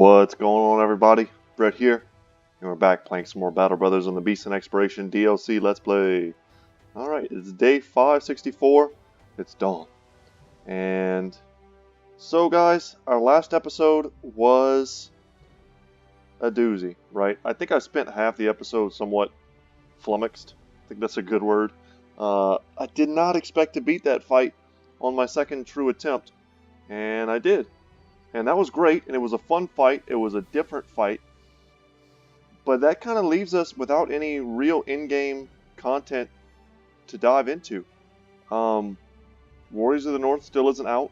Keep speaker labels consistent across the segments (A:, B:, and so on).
A: What's going on, everybody? Brett here, and we're back playing some more Battle Brothers on the Beast and Exploration DLC Let's Play. Alright, it's day 564, it's dawn. And so guys, our last episode was a doozy, right? I think I spent half the episode somewhat flummoxed. I think that's a good word. I did not expect to beat that fight on my second true attempt, and I did. And that was great, and it was a fun fight. It was a different fight. But that kind of leaves us without any real in-game content to dive into. Warriors of the North still isn't out.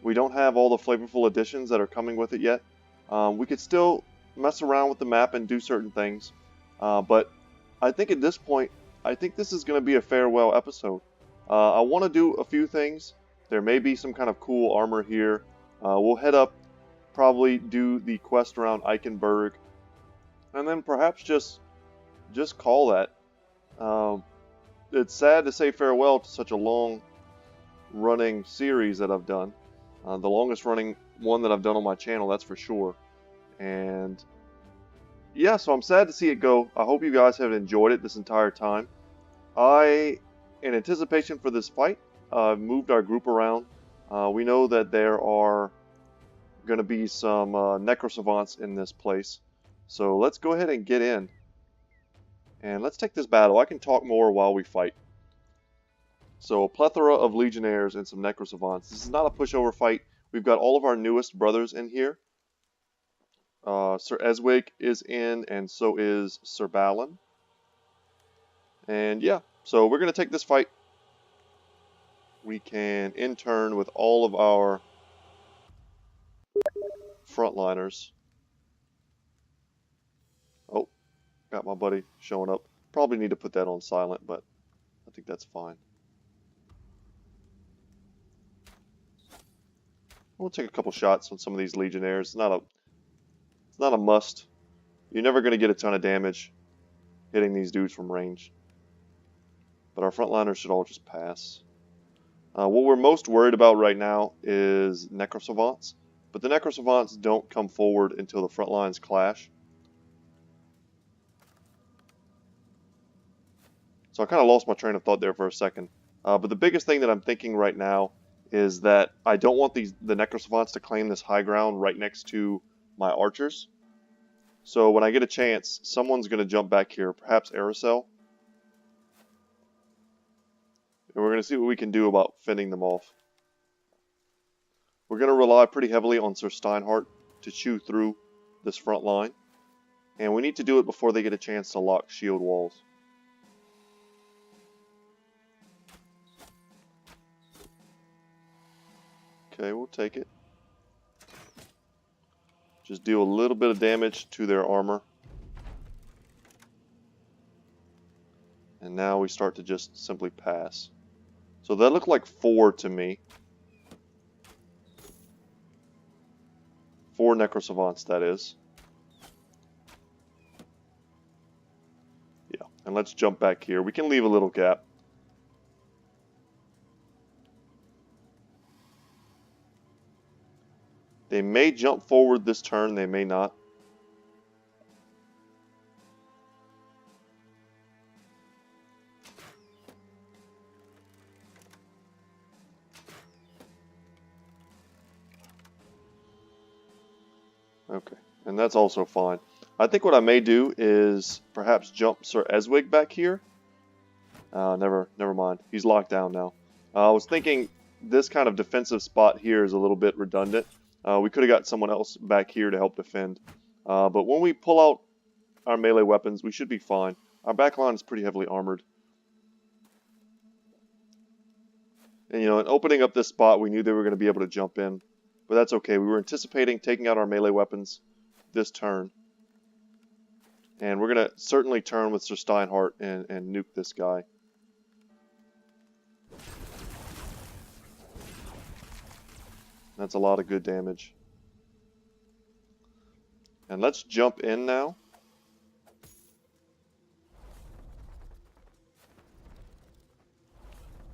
A: We don't have all the flavorful additions that are coming with it yet. We could still mess around with the map and do certain things. But I think at this point, I think this is going to be a farewell episode. I want to do a few things. There may be some kind of cool armor here. We'll head up, probably do the quest around Eichenberg, and then perhaps just call that. It's sad to say farewell to such a long-running series that I've done. The longest-running one that I've done on my channel, that's for sure. And yeah, so I'm sad to see it go. I hope you guys have enjoyed it this entire time. In anticipation for this fight, moved our group around. We know that there are going to be some necrosavants in this place. So let's go ahead and get in. And let's take this battle. I can talk more while we fight. So a plethora of legionnaires and some necrosavants. This is not a pushover fight. We've got all of our newest brothers in here. Sir Eswig is in, and so is Sir Ballon. And yeah, so we're going to take this fight. We can intern with all of our frontliners. Oh, got my buddy showing up. Probably need to put that on silent, but I think that's fine. We'll take a couple shots on some of these legionnaires. It's not a must. You're never going to get a ton of damage hitting these dudes from range. But our frontliners should all just pass. What we're most worried about right now is necrosavants, but the necrosavants don't come forward until the front lines clash. So I kind of lost my train of thought there for a second. But the biggest thing that I'm thinking right now is that I don't want the necrosavants to claim this high ground right next to my archers. So when I get a chance, someone's going to jump back here, perhaps Aracel. And we're going to see what we can do about fending them off. We're going to rely pretty heavily on Sir Steinhardt to chew through this front line. And we need to do it before they get a chance to lock shield walls. Okay, we'll take it. Just deal a little bit of damage to their armor. And now we start to just simply pass. So that looked like 4 to me. 4 necrosavants, that is. Yeah, and let's jump back here. We can leave a little gap. They may jump forward this turn, they may not. Okay, and that's also fine. I think what I may do is perhaps jump Sir Eswig back here. Never mind. He's locked down now. I was thinking this kind of defensive spot here is a little bit redundant. We could have got someone else back here to help defend. But when we pull out our melee weapons, we should be fine. Our back line is pretty heavily armored. And in opening up this spot, we knew they were going to be able to jump in. But that's okay. We were anticipating taking out our melee weapons this turn. And we're going to certainly turn with Sir Steinhardt and nuke this guy. That's a lot of good damage. And let's jump in now.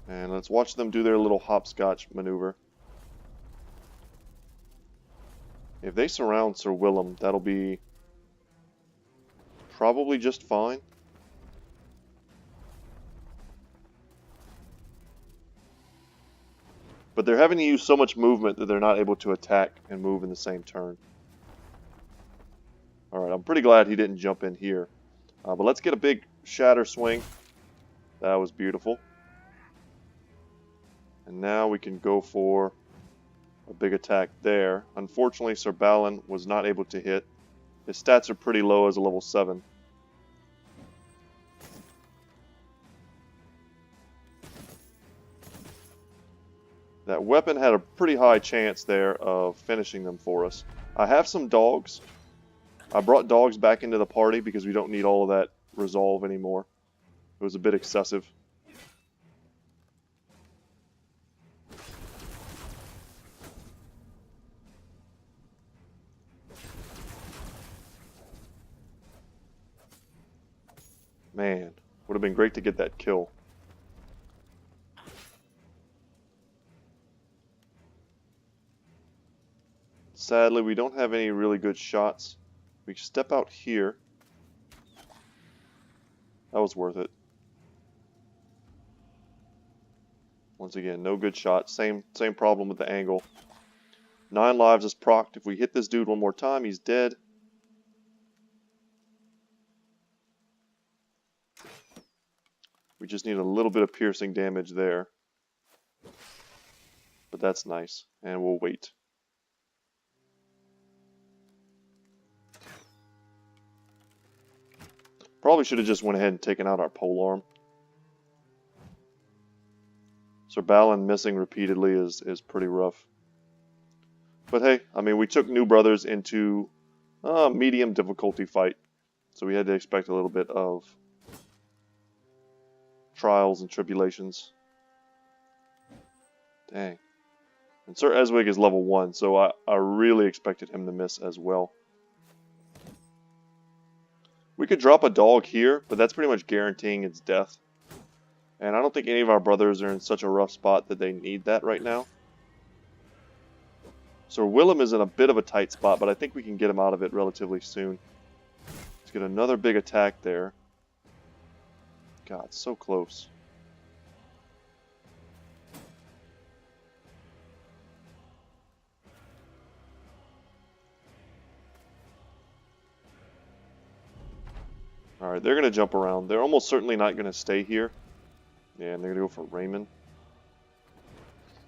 A: And let's watch them do their little hopscotch maneuver. If they surround Sir Willem, that'll be probably just fine. But they're having to use so much movement that they're not able to attack and move in the same turn. Alright, I'm pretty glad he didn't jump in here. But let's get a big shatter swing. That was beautiful. And now we can go for a big attack there. Unfortunately, Sir Ballon was not able to hit. His stats are pretty low as a level 7. That weapon had a pretty high chance there of finishing them for us. I have some dogs. I brought dogs back into the party because we don't need all of that resolve anymore. It was a bit excessive. Man, would have been great to get that kill. Sadly, we don't have any really good shots. We can step out here. That was worth it. Once again, no good shot. Same problem with the angle. 9 lives is procced. If we hit this dude one more time, he's dead. We just need a little bit of piercing damage there. But that's nice. And we'll wait. Probably should have just went ahead and taken out our polearm. Sir Ballon missing repeatedly is pretty rough. But hey, I mean, we took New Brothers into a medium difficulty fight. So we had to expect a little bit of trials and tribulations. Dang. And Sir Eswig is level 1, so I really expected him to miss as well. We could drop a dog here, but that's pretty much guaranteeing its death. And I don't think any of our brothers are in such a rough spot that they need that right now. So Willem is in a bit of a tight spot, but I think we can get him out of it relatively soon. Let's get another big attack there. God, so close. Alright, they're going to jump around. They're almost certainly not going to stay here. Yeah, and they're going to go for Raymond.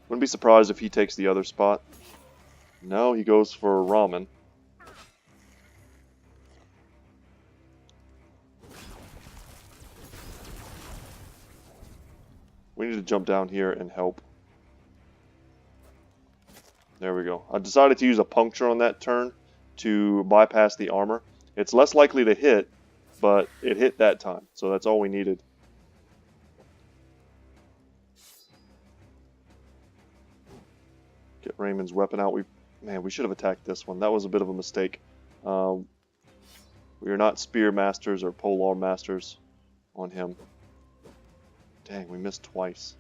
A: Wouldn't be surprised if he takes the other spot. No, he goes for Ramen. We need to jump down here and help. There we go. I decided to use a puncture on that turn to bypass the armor. It's less likely to hit, but it hit that time, so that's all we needed. Get Raymond's weapon out. Man, we should have attacked this one. That was a bit of a mistake. We are not spear masters or polearm masters on him. Dang, we missed twice.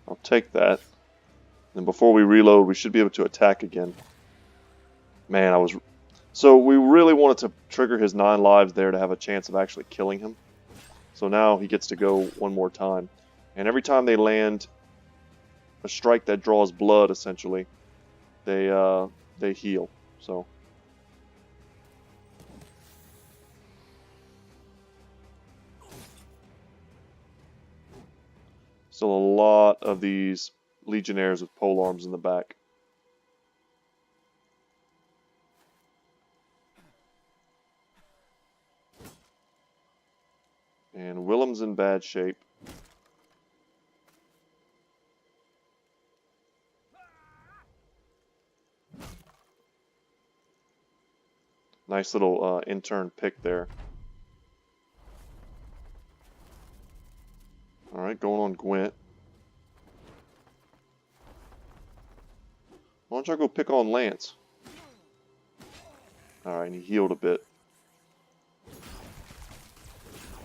A: I'll take that. And before we reload, we should be able to attack again. Man, So we really wanted to trigger his 9 lives there to have a chance of actually killing him. So now he gets to go one more time. And every time they land a strike that draws blood, essentially, they heal. So still a lot of these legionnaires with polearms in the back. And Willem's in bad shape. Nice little intern pick there. Alright, going on Gwent. Why don't y'all go pick on Lance? Alright, and he healed a bit.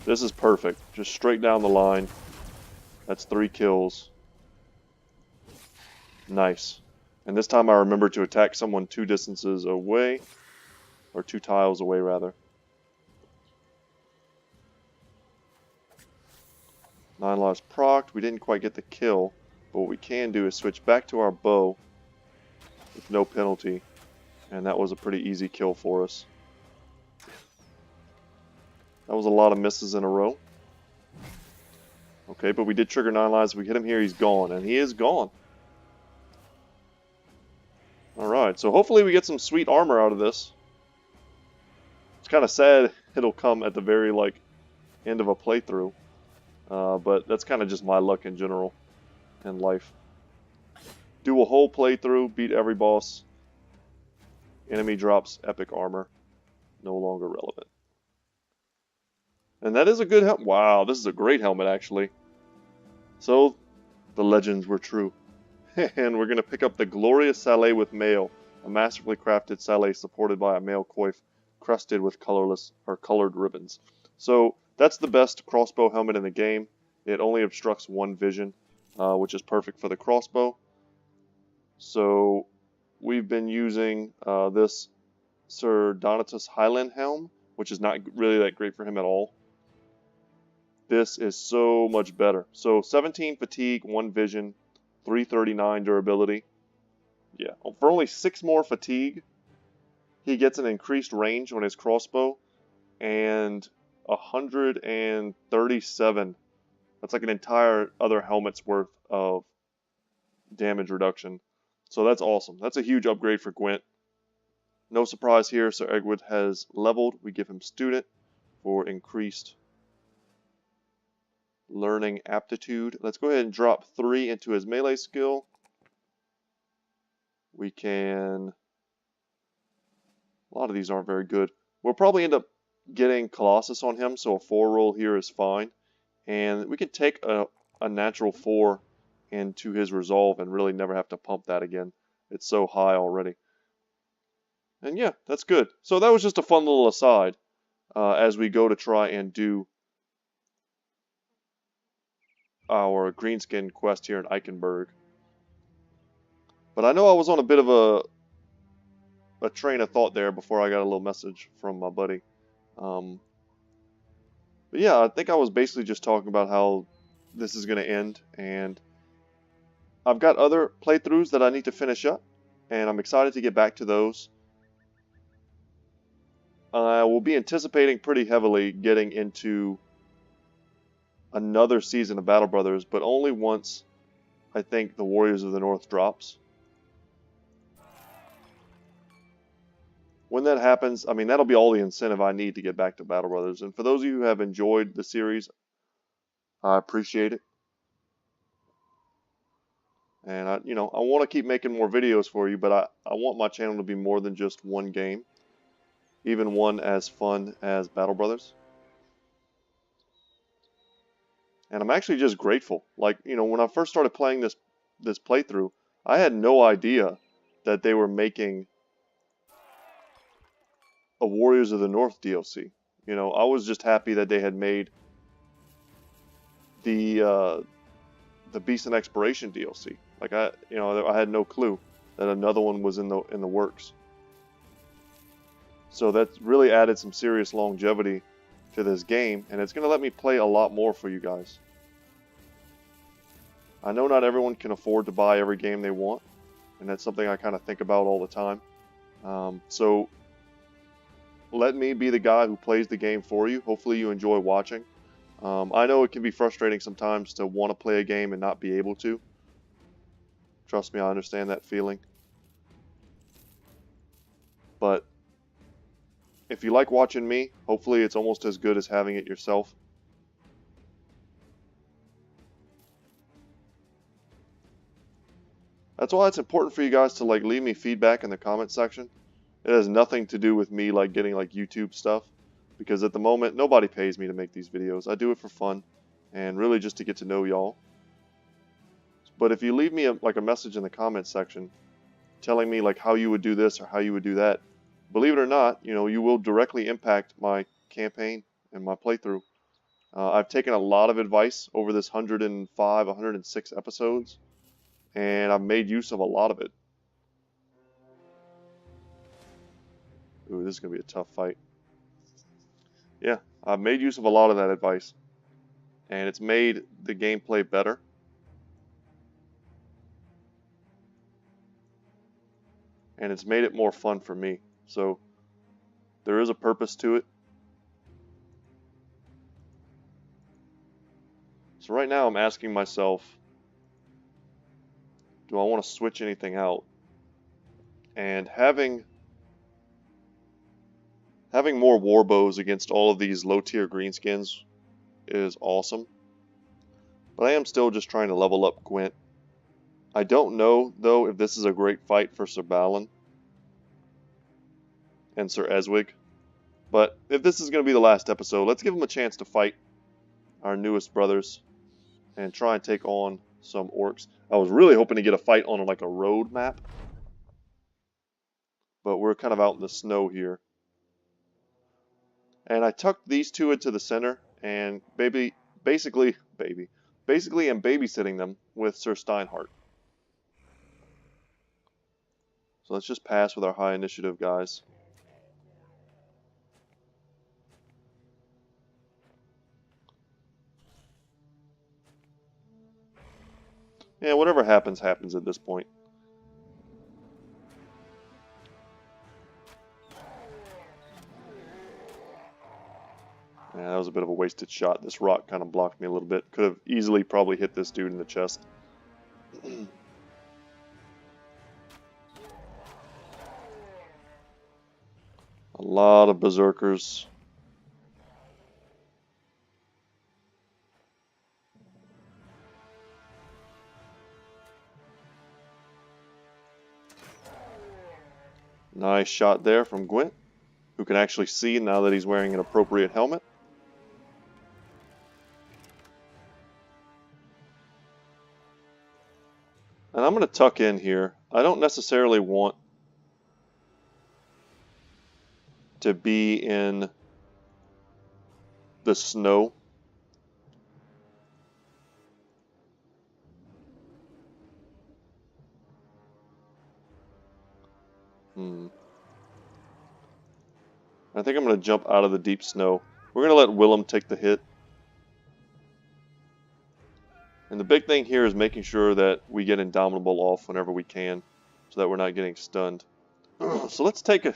A: This is perfect. Just straight down the line. That's 3 kills. Nice. And this time I remember to attack someone 2 distances away. Or 2 tiles away, rather. 9 lives procced. We didn't quite get the kill. But what we can do is switch back to our bow with no penalty. And that was a pretty easy kill for us. That was a lot of misses in a row. Okay, but we did trigger 9 lives. If we hit him here, he's gone. And he is gone. Alright, so hopefully we get some sweet armor out of this. It's kind of sad it'll come at the very, end of a playthrough. But that's kind of just my luck in general in life. Do a whole playthrough, beat every boss. Enemy drops epic armor. No longer relevant. And that is a good helmet. Wow, this is a great helmet, actually. So, the legends were true. And we're going to pick up the Glorious Sallet with Mail. A masterfully crafted sallet supported by a mail coif crusted with colored ribbons. So, that's the best crossbow helmet in the game. It only obstructs one vision, which is perfect for the crossbow. So, we've been using this Sir Donatus Highland helm, which is not really that great for him at all. This is so much better. So 17 fatigue, 1 vision, 339 durability. Yeah, for only 6 more fatigue, he gets an increased range on his crossbow, and 137. That's like an entire other helmet's worth of damage reduction. So that's awesome. That's a huge upgrade for Gwent. No surprise here, Sir Egward has leveled. We give him Student for increased learning aptitude. Let's go ahead and drop 3 into his melee skill. We can... A lot of these aren't very good. We'll probably end up getting Colossus on him, so a 4 roll here is fine. And we can take a natural 4 into his resolve and really never have to pump that again. It's so high already. And yeah, that's good. So that was just a fun little aside as we go to try and do our greenskin quest here in Eichenberg. But I know I was on a bit of a train of thought there before I got a little message from my buddy. But yeah, I think I was basically just talking about how this is going to end, and I've got other playthroughs that I need to finish up, and I'm excited to get back to those. I will be anticipating pretty heavily getting into another season of Battle Brothers, but only once I think the Warriors of the North drops. When that happens, I mean, that'll be all the incentive I need to get back to Battle Brothers. And for those of you who have enjoyed the series, I appreciate it. And I want to keep making more videos for you, but I want my channel to be more than just one game. Even one as fun as Battle Brothers. And I'm actually just grateful. Like, when I first started playing this playthrough, I had no idea that they were making a Warriors of the North DLC. I was just happy that they had made the Beast and Exploration DLC. Like I had no clue that another one was in the works. So that really added some serious longevity to this game, and it's going to let me play a lot more for you guys. I know not everyone can afford to buy every game they want, and that's something I kind of think about all the time. So let me be the guy who plays the game for you. Hopefully you enjoy watching. I know it can be frustrating sometimes to want to play a game and not be able to. Trust me, I understand that feeling. But if you like watching me, hopefully it's almost as good as having it yourself. That's why it's important for you guys to leave me feedback in the comment section. It has nothing to do with me getting YouTube stuff, because at the moment nobody pays me to make these videos. I do it for fun and really just to get to know y'all. But if you leave me a message in the comment section telling me how you would do this or how you would do that, believe it or not, you will directly impact my campaign and my playthrough. I've taken a lot of advice over this 105, 106 episodes, and I've made use of a lot of it. Ooh, this is going to be a tough fight. Yeah, I've made use of a lot of that advice, and it's made the gameplay better. And it's made it more fun for me. So there is a purpose to it. So right now I'm asking myself, do I want to switch anything out? And having more war bows against all of these low tier greenskins is awesome. But I am still just trying to level up Gwent. I don't know, though, if this is a great fight for Sir Ballon and Sir Eswig. But if this is going to be the last episode, let's give them a chance to fight our newest brothers and try and take on some orcs. I was really hoping to get a fight on like a road map, but we're kind of out in the snow here. And I tucked these two into the center and basically am babysitting them with Sir Steinhardt. So let's just pass with our high initiative guys. Yeah, whatever happens, happens at this point. Yeah, that was a bit of a wasted shot. This rock kind of blocked me a little bit. Could have easily probably hit this dude in the chest. A lot of berserkers. Nice shot there from Gwent, who can actually see now that he's wearing an appropriate helmet. And I'm going to tuck in here. I don't necessarily want to be in the snow. I think I'm going to jump out of the deep snow. We're going to let Willem take the hit. And the big thing here is making sure that we get Indomitable off whenever we can, so that we're not getting stunned. So let's take a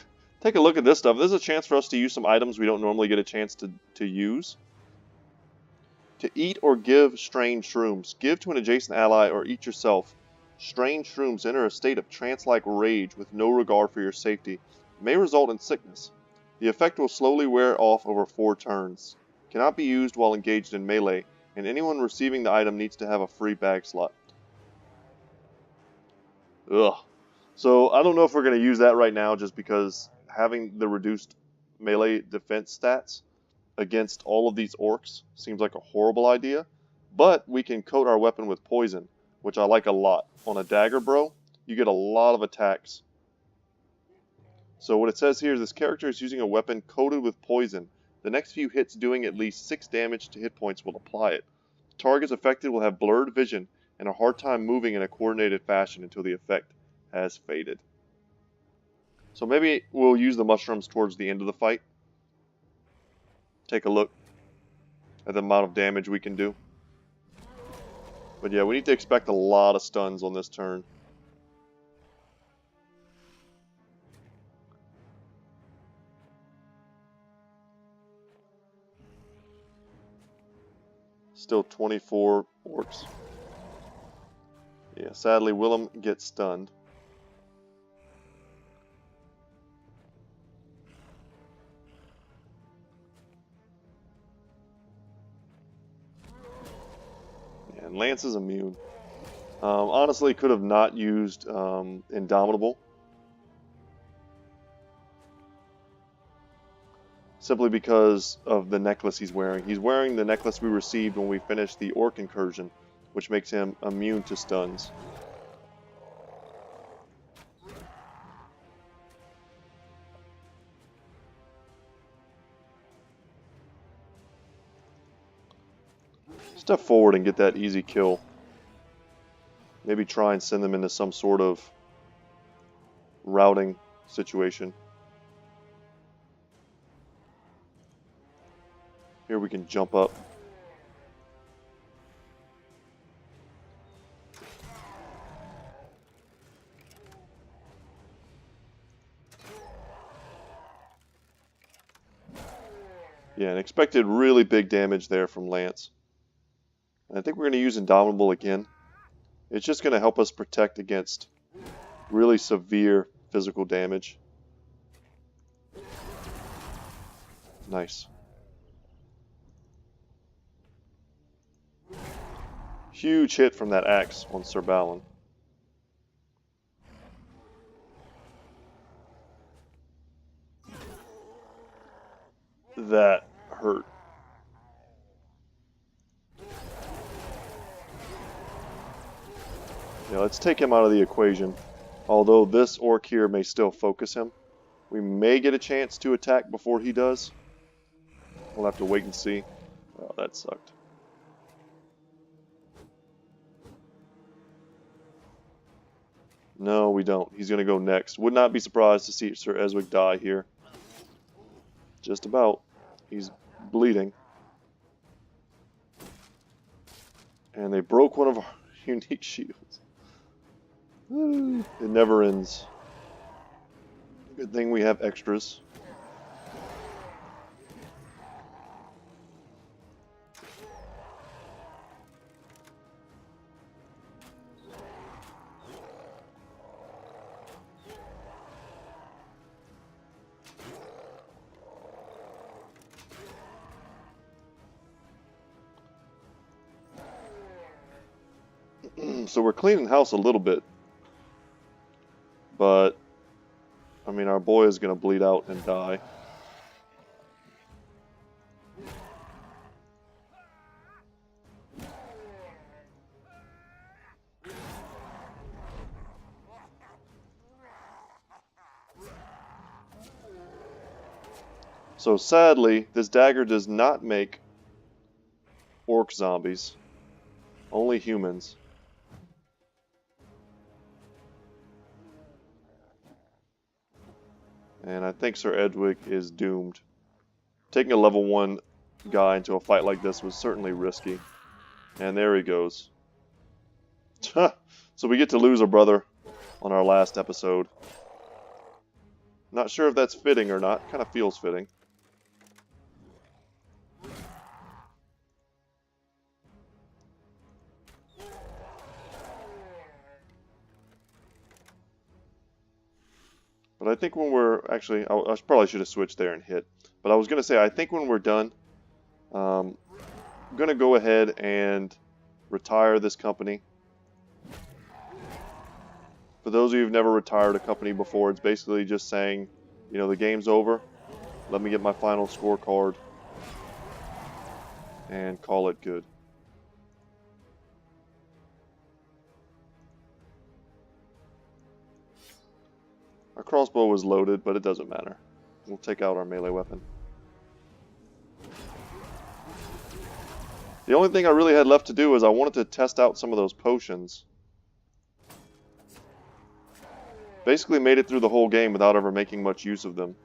A: look at this stuff. This is a chance for us to use some items we don't normally get a chance to use. To eat or give strange shrooms. Give to an adjacent ally or eat yourself. Strange shrooms enter a state of trance-like rage with no regard for your safety. It may result in sickness. The effect will slowly wear off over 4 turns. Cannot be used while engaged in melee, and anyone receiving the item needs to have a free bag slot. Ugh. So I don't know if we're going to use that right now, just because having the reduced melee defense stats against all of these orcs seems like a horrible idea. But we can coat our weapon with poison, which I like a lot. On a dagger, bro, you get a lot of attacks. So what it says here is this character is using a weapon coated with poison. The next few hits doing at least 6 damage to hit points will apply it. Targets affected will have blurred vision and a hard time moving in a coordinated fashion until the effect has faded. So maybe we'll use the mushrooms towards the end of the fight. Take a look at the amount of damage we can do. But yeah, we need to expect a lot of stuns on this turn. Still 24 orcs. Yeah, sadly Willem gets stunned. Yeah, and Lance is immune. Honestly, could have not used Indomitable. Simply because of the necklace he's wearing. He's wearing the necklace we received when we finished the Orc incursion, which makes him immune to stuns. Step forward and get that easy kill. Maybe try and send them into some sort of routing situation. Here we can jump up. Yeah, and expected really big damage there from Lance. And I think we're going to use Indomitable again. It's just going to help us protect against really severe physical damage. Nice. Huge hit from that axe on Sir Ballon. That hurt. Yeah, let's take him out of the equation. Although this orc here may still focus him. We may get a chance to attack before he does. We'll have to wait and see. Oh, that sucked. No, we don't. He's going to go next. Would not be surprised to see Sir Eswick die here. Just about. He's bleeding. And they broke one of our unique shields. It never ends. Good thing we have extras. So we're cleaning house a little bit. But, I mean, our boy is going to bleed out and die. So sadly, this dagger does not make orc zombies. Only humans. And I think Sir Edwig is doomed. Taking a level 1 guy into a fight like this was certainly risky. And there he goes. So we get to lose a brother on our last episode. Not sure if that's fitting or not. Kind of feels fitting. But I think when we're, actually, I probably should have switched there and hit. But I was going to say, I think when we're done, I'm going to go ahead and retire this company. For those of you who've never retired a company before, it's basically just saying, you know, the game's over. Let me get my final scorecard and call it good. Our crossbow was loaded, but it doesn't matter. We'll take out our melee weapon. The only thing I really had left to do is I wanted to test out some of those potions. Basically made it through the whole game without ever making much use of them.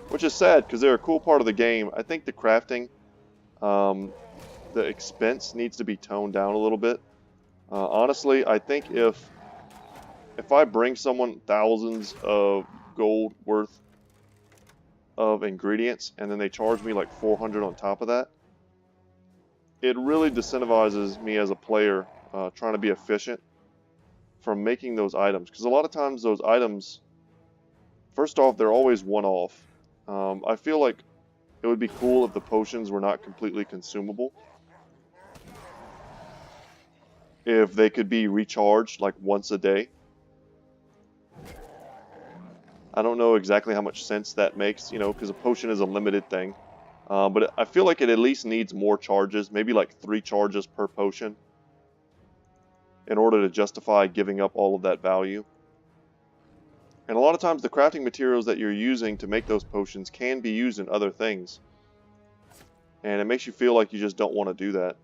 A: Which is sad, because they're a cool part of the game. I think the crafting, the expense needs to be toned down a little bit. Honestly, I think if I bring someone thousands of gold worth of ingredients and then they charge me like 400 on top of that, it really disincentivizes me as a player trying to be efficient from making those items. Because a lot of times those items, first off, they're always one-off. I feel like it would be cool if the potions were not completely consumable. If they could be recharged like once a day. I don't know exactly how much sense that makes, you know, because a potion is a limited thing. But I feel like it at least needs more charges, maybe like 3 charges per potion, in order to justify giving up all of that value. And a lot of times the crafting materials that you're using to make those potions can be used in other things. And it makes you feel like you just don't want to do that.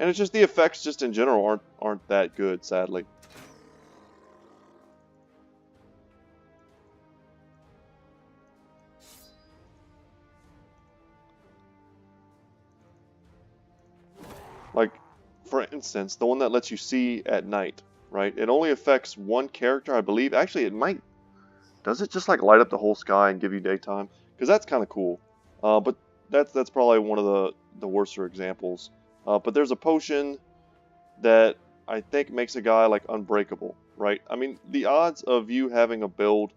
A: And it's just the effects just in general aren't that good, sadly. Like, for instance, the one that lets you see at night, right? It only affects one character, I believe. Actually, it might... Does it just like light up the whole sky and give you daytime? Because that's kind of cool. But that's probably one of the worser examples. But there's a potion that I think makes a guy like unbreakable, right? I mean, the odds of you having a build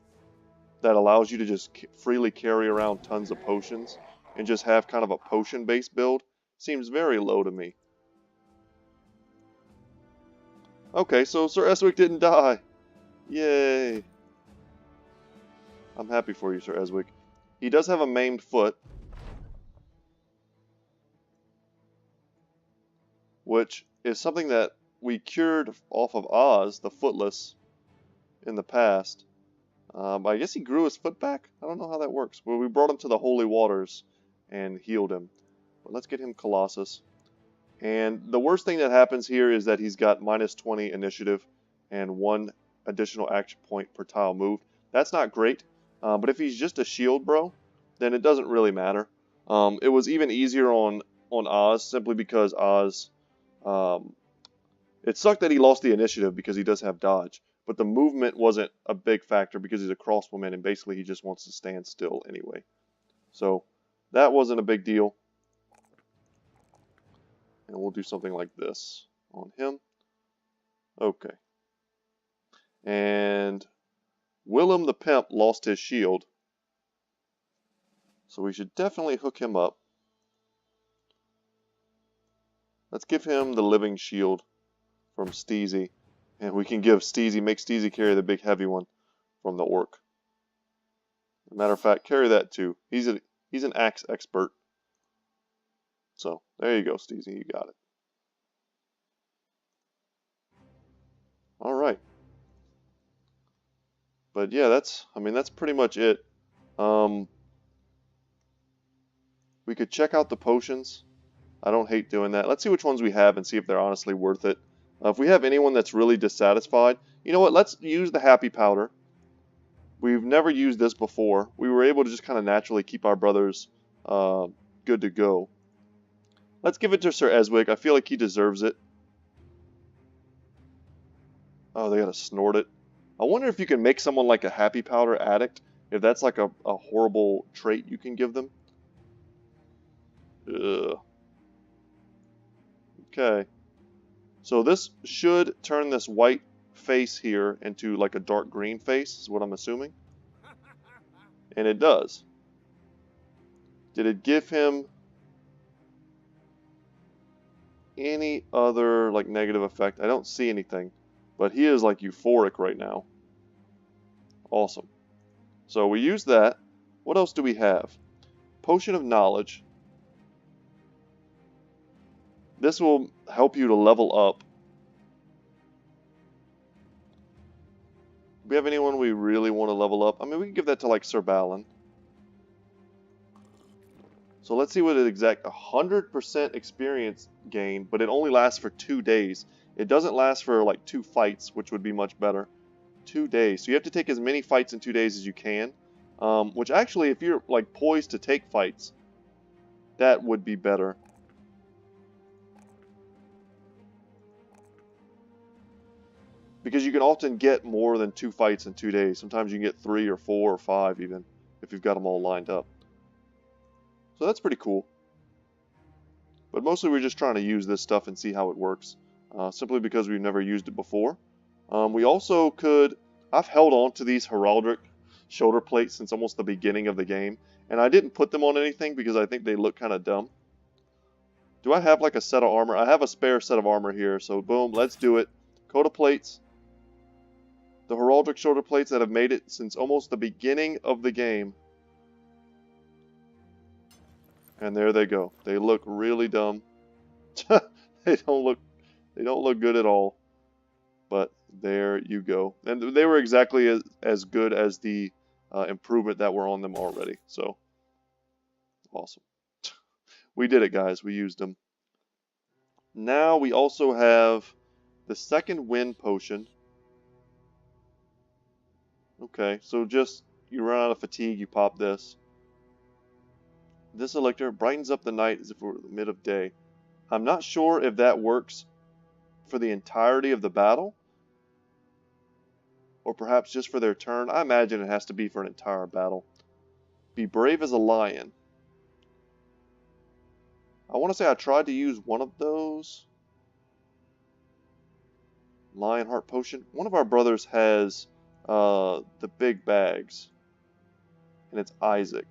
A: that allows you to just freely carry around tons of potions and just have kind of a potion-based build seems very low to me. Okay, so Sir Eswick didn't die. Yay. I'm happy for you, Sir Eswick. He does have a maimed foot, which is something that we cured off of Oz, the Footless, in the past. I guess he grew his foot back? I don't know how that works. Well, we brought him to the Holy Waters and healed him. But let's get him Colossus. And the worst thing that happens here is that he's got minus 20 initiative and 1 additional action point per tile moved. That's not great, but if he's just a shield bro, then it doesn't really matter. It was even easier on Oz, simply because Oz... it sucked that he lost the initiative because he does have dodge, but the movement wasn't a big factor because he's a crossbowman and basically he just wants to stand still anyway. So that wasn't a big deal. And we'll do something like this on him. Okay. And Willem the Pimp lost his shield, so we should definitely hook him up. Let's give him the living shield from Steezy, and we can give Steezy, make Steezy carry the big heavy one from the Orc. As a matter of fact, carry that too. He's an axe expert. So there you go, Steezy, you got it. All right. But yeah, that's pretty much it. We could check out the potions. I don't hate doing that. Let's see which ones we have and see if they're honestly worth it. If we have anyone that's really dissatisfied, you know what? Let's use the Happy Powder. We've never used this before. We were able to just kind of naturally keep our brothers good to go. Let's give it to Sir Eswick. I feel like he deserves it. Oh, they gotta snort it. I wonder if you can make someone like a Happy Powder addict. If that's like a horrible trait you can give them. Ugh. Okay. So this should turn this white face here into like a dark green face, is what I'm assuming. And it does. Did it give him any other like negative effect? I don't see anything. But he is like euphoric right now. Awesome. So we use that. What else do we have? Potion of Knowledge. This will help you to level up. Do we have anyone we really want to level up? I mean, we can give that to like Sir Ballon. So let's see what it exact 100% experience gain, but it only lasts for 2 days. It doesn't last for like 2 fights, which would be much better. 2 days. So you have to take as many fights in 2 days as you can. Which actually, if you're like poised to take fights, that would be better. Because you can often get more than 2 fights in 2 days. Sometimes you can get 3 or 4 or 5 even, if you've got them all lined up. So that's pretty cool. But mostly we're just trying to use this stuff and see how it works. Simply because we've never used it before. We also could... I've held on to these heraldic shoulder plates since almost the beginning of the game. And I didn't put them on anything because I think they look kind of dumb. Do I have like a set of armor? I have a spare set of armor here. So boom, let's do it. Coat of plates. The heraldic shoulder plates that have made it since almost the beginning of the game. And there they go. They look really dumb. They don't look good at all. But there you go. And they were exactly as good as the improvement that were on them already. So, awesome. We did it, guys. We used them. Now we also have the second wind potion. Okay, so just you run out of fatigue, you pop this. This elixir brightens up the night as if it were the mid of day. I'm not sure if that works for the entirety of the battle, or perhaps just for their turn. I imagine it has to be for an entire battle. Be brave as a lion. I want to say I tried to use one of those. Lionheart potion. One of our brothers has the big bags, and it's Isaac.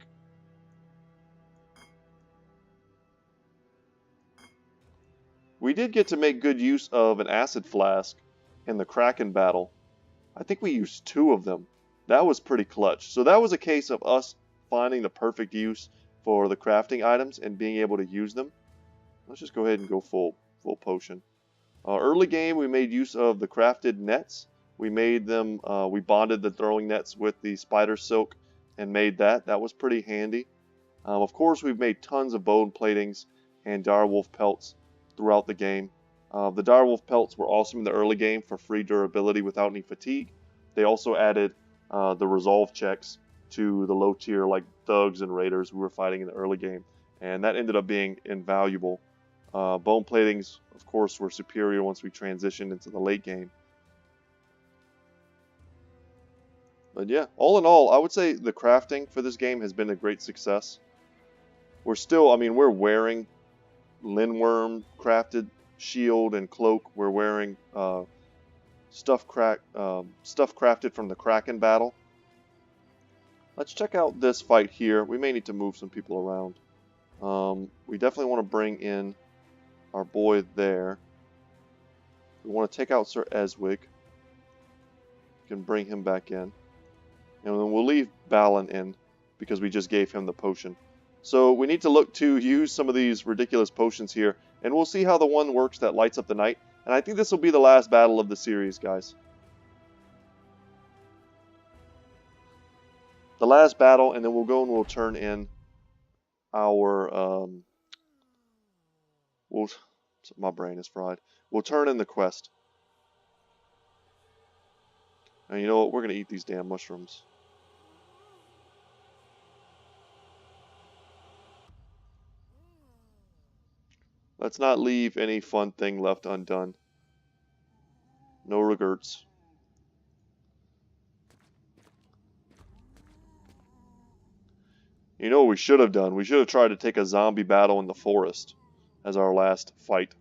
A: We did get to make good use of an acid flask in the Kraken battle. I think we used 2 of them. That was pretty clutch. So that was a case of us finding the perfect use for the crafting items and being able to use them. Let's just go ahead and go full potion. Early game, we made use of the crafted nets. We made them. We bonded the throwing nets with the spider silk and made that. That was pretty handy. Of course, we've made tons of bone platings and direwolf pelts throughout the game. The direwolf pelts were awesome in the early game for free durability without any fatigue. They also added the resolve checks to the low tier like thugs and raiders who were fighting in the early game, and that ended up being invaluable. Bone platings, of course, were superior once we transitioned into the late game. But yeah, all in all, I would say the crafting for this game has been a great success. We're still, I mean, we're wearing Linworm crafted shield and cloak. We're wearing stuff crafted from the Kraken battle. Let's check out this fight here. We may need to move some people around. We definitely want to bring in our boy there. We want to take out Sir Eswig. We can bring him back in. And then we'll leave Ballon in because we just gave him the potion. So we need to look to use some of these ridiculous potions here. And we'll see how the one works that lights up the night. And I think this will be the last battle of the series, guys. The last battle, and then we'll go and we'll turn in our... my brain is fried. We'll turn in the quest. And you know what? We're going to eat these damn mushrooms. Let's not leave any fun thing left undone. No regrets. You know what we should have done? We should have tried to take a zombie battle in the forest as our last fight.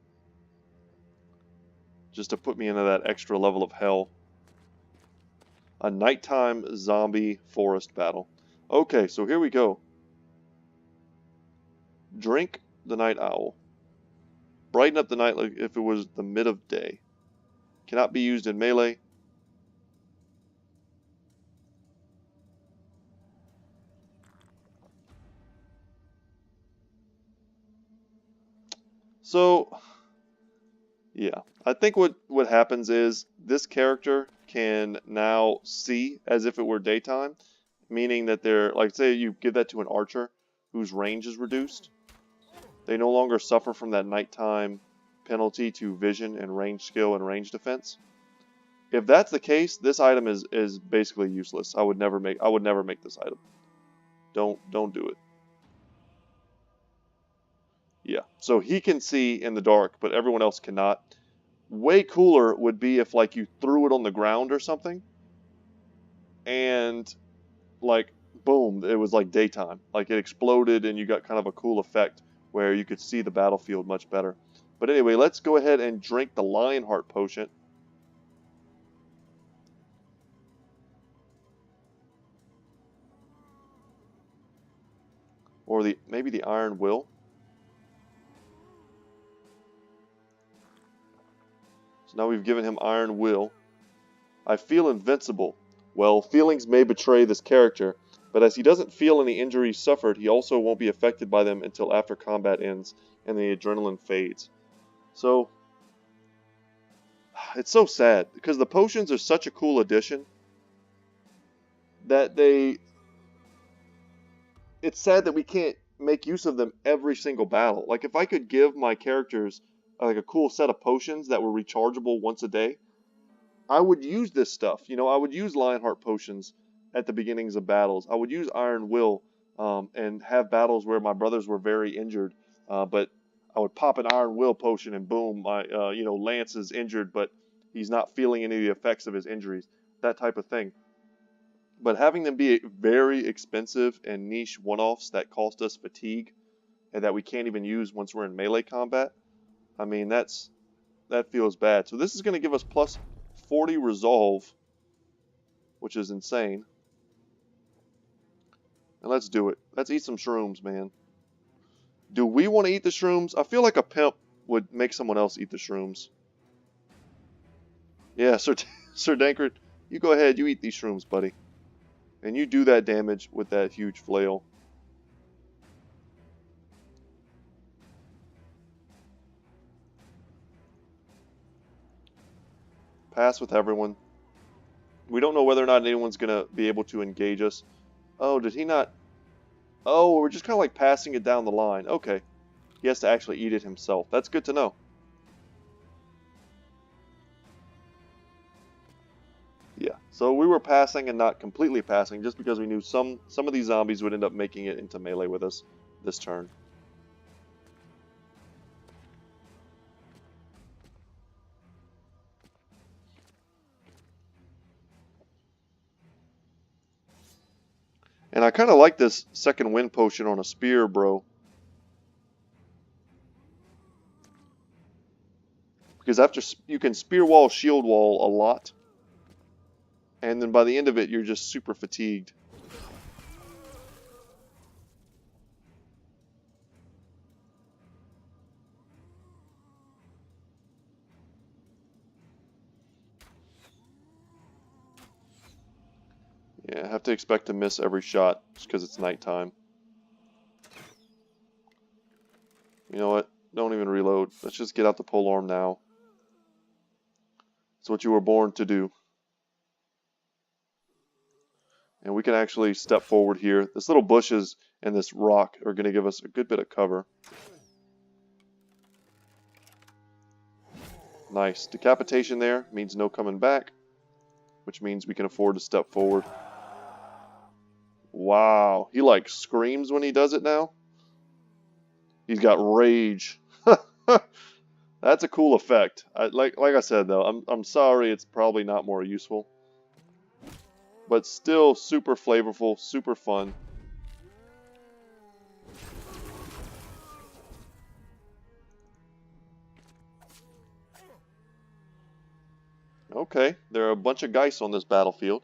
A: Just to put me into that extra level of hell. A nighttime zombie forest battle. Okay, so here we go. Drink the night owl. Brighten up the night like if it was the mid of day. Cannot be used in melee. So, yeah. I think what happens is this character can now see as if it were daytime. Meaning that they're, like say you give that to an archer whose range is reduced. They no longer suffer from that nighttime penalty to vision and range skill and range defense. If that's the case, this item is basically useless. I would never make this item. Don't do it. Yeah, so he can see in the dark, but everyone else cannot. Way cooler would be if like you threw it on the ground or something, and like boom, it was like daytime. Like it exploded and you got kind of a cool effect where you could see the battlefield much better. But anyway, let's go ahead and drink the Lionheart potion. Or maybe the Iron Will. So now we've given him Iron Will. I feel invincible. Well, feelings may betray this character, but as he doesn't feel any injuries suffered, he also won't be affected by them until after combat ends and the adrenaline fades. So, it's so sad, because the potions are such a cool addition that it's sad that we can't make use of them every single battle. Like, if I could give my characters like a cool set of potions that were rechargeable once a day, I would use this stuff. You know, I would use Lionheart potions at the beginnings of battles. I would use Iron Will and have battles where my brothers were very injured, but I would pop an Iron Will potion and boom, my Lance is injured, but he's not feeling any of the effects of his injuries. That type of thing. But having them be very expensive and niche one-offs that cost us fatigue and that we can't even use once we're in melee combat, I mean, that feels bad. So this is going to give us plus 40 resolve, which is insane. And let's do it. Let's eat some shrooms, man. Do we want to eat the shrooms? I feel like a pimp would make someone else eat the shrooms. Yeah, Sir Dankert, you go ahead. You eat these shrooms, buddy. And you do that damage with that huge flail. Pass with everyone. We don't know whether or not anyone's going to be able to engage us. Oh, did he not? Oh, we're just kind of like passing it down the line. Okay. He has to actually eat it himself. That's good to know. Yeah, so we were passing and not completely passing just because we knew some of these zombies would end up making it into melee with us this turn. And I kind of like this second wind potion on a spear, bro. Because after you can spear wall, shield wall a lot. And then by the end of it, you're just super fatigued. Yeah, I have to expect to miss every shot just because it's nighttime. You know what? Don't even reload. Let's just get out the polearm now. It's what you were born to do. And we can actually step forward here. This little bushes and this rock are going to give us a good bit of cover. Nice. Decapitation there means no coming back, which means we can afford to step forward. Wow. He like screams when he does it now. He's got rage. That's a cool effect. Like I said though, I'm sorry it's probably not more useful. But still super flavorful, super fun. Okay, there are a bunch of Geists on this battlefield.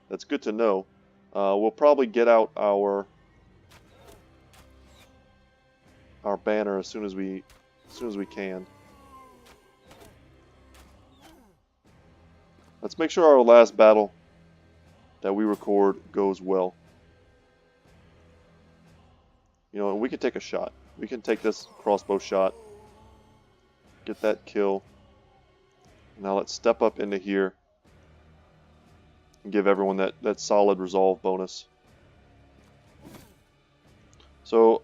A: That's good to know. We'll probably get out our banner as soon as we can. Let's make sure our last battle that we record goes well. You know, and we can take a shot. We can take this crossbow shot. Get that kill. Now let's step up into here and give everyone that solid resolve bonus. So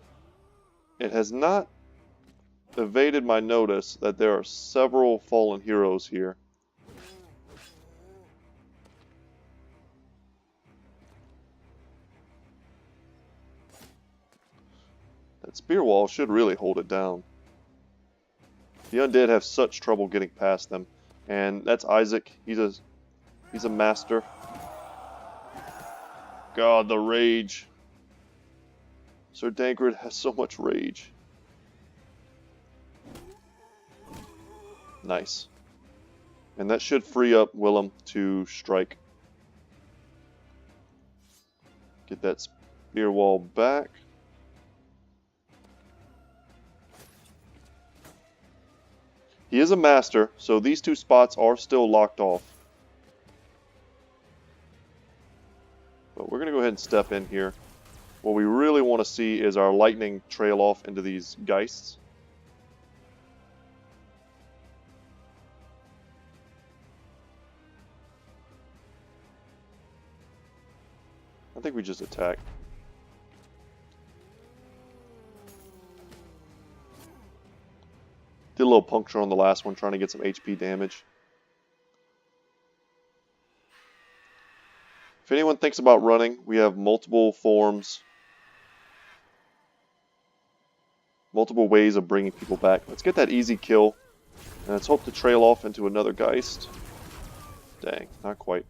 A: it has not evaded my notice that there are several fallen heroes here. That spear wall should really hold it down. The undead have such trouble getting past them. And that's Isaac. He's a master. God, the rage. Sir Dankert has so much rage. Nice. And that should free up Willem to strike. Get that spear wall back. He is a master, so these two spots are still locked off. But we're going to go ahead and step in here. What we really want to see is our lightning trail off into these Geists. I think we just attack. Did a little puncture on the last one, trying to get some HP damage. If anyone thinks about running, we have multiple forms, multiple ways of bringing people back. Let's get that easy kill, and let's hope to trail off into another Geist. Dang, not quite.